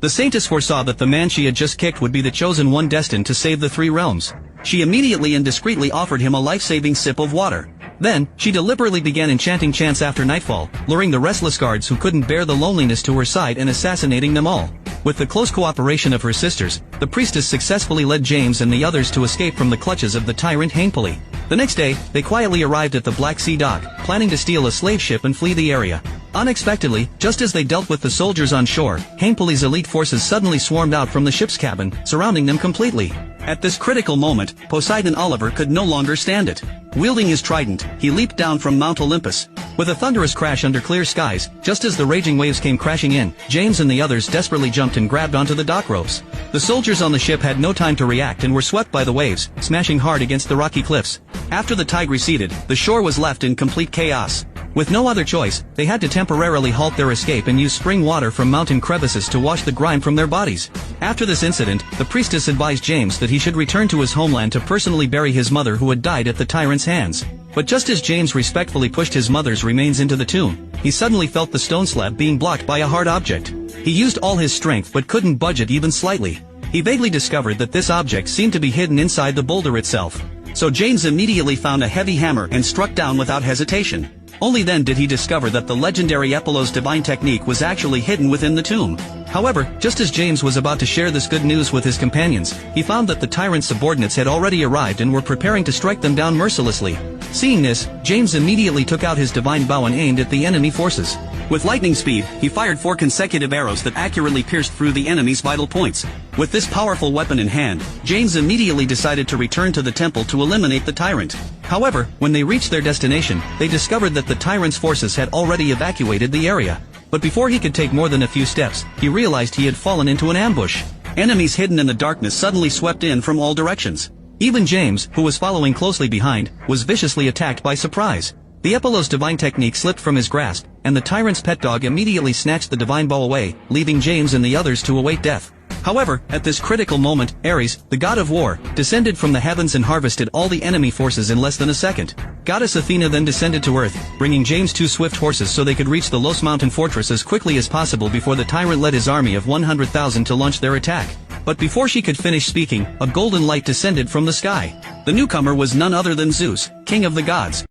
The saintess foresaw that the man she had just kicked would be the chosen one destined to save the three realms. She immediately and discreetly offered him a life-saving sip of water. Then, she deliberately began enchanting chants after nightfall, luring the restless guards who couldn't bear the loneliness to her side and assassinating them all. With the close cooperation of her sisters, the priestess successfully led James and the others to escape from the clutches of the tyrant Hainpuli. The next day, they quietly arrived at the Black Sea dock, planning to steal a slave ship and flee the area. Unexpectedly, just as they dealt with the soldiers on shore, Hainpuli's elite forces suddenly swarmed out from the ship's cabin, surrounding them completely. At this critical moment, Poseidon Oliver could no longer stand it. Wielding his trident, he leaped down from Mount Olympus. With a thunderous crash under clear skies, just as the raging waves came crashing in, James and the others desperately jumped and grabbed onto the dock ropes. The soldiers on the ship had no time to react and were swept by the waves, smashing hard against the rocky cliffs. After the tide receded, the shore was left in complete chaos. With no other choice, they had to temporarily halt their escape and use spring water from mountain crevices to wash the grime from their bodies. After this incident, the priestess advised James that he should return to his homeland to personally bury his mother who had died at the tyrant's hands. But just as James respectfully pushed his mother's remains into the tomb, he suddenly felt the stone slab being blocked by a hard object. He used all his strength but couldn't budge it even slightly. He vaguely discovered that this object seemed to be hidden inside the boulder itself. So James immediately found a heavy hammer and struck down without hesitation. Only then did he discover that the legendary Eppelos divine technique was actually hidden within the tomb. However, just as James was about to share this good news with his companions, he found that the tyrant's subordinates had already arrived and were preparing to strike them down mercilessly. Seeing this, James immediately took out his divine bow and aimed at the enemy forces. With lightning speed, he fired 4 consecutive arrows that accurately pierced through the enemy's vital points. With this powerful weapon in hand, James immediately decided to return to the temple to eliminate the tyrant. However, when they reached their destination, they discovered that the tyrant's forces had already evacuated the area. But before he could take more than a few steps, he realized he had fallen into an ambush. Enemies hidden in the darkness suddenly swept in from all directions. Even James, who was following closely behind, was viciously attacked by surprise. The Eppelos divine technique slipped from his grasp, and the tyrant's pet dog immediately snatched the divine bow away, leaving James and the others to await death. However, at this critical moment, Ares, the god of war, descended from the heavens and harvested all the enemy forces in less than a second. Goddess Athena then descended to earth, bringing James 2 swift horses so they could reach the Los Mountain fortress as quickly as possible before the tyrant led his army of 100,000 to launch their attack. But before she could finish speaking, a golden light descended from the sky. The newcomer was none other than Zeus, king of the gods.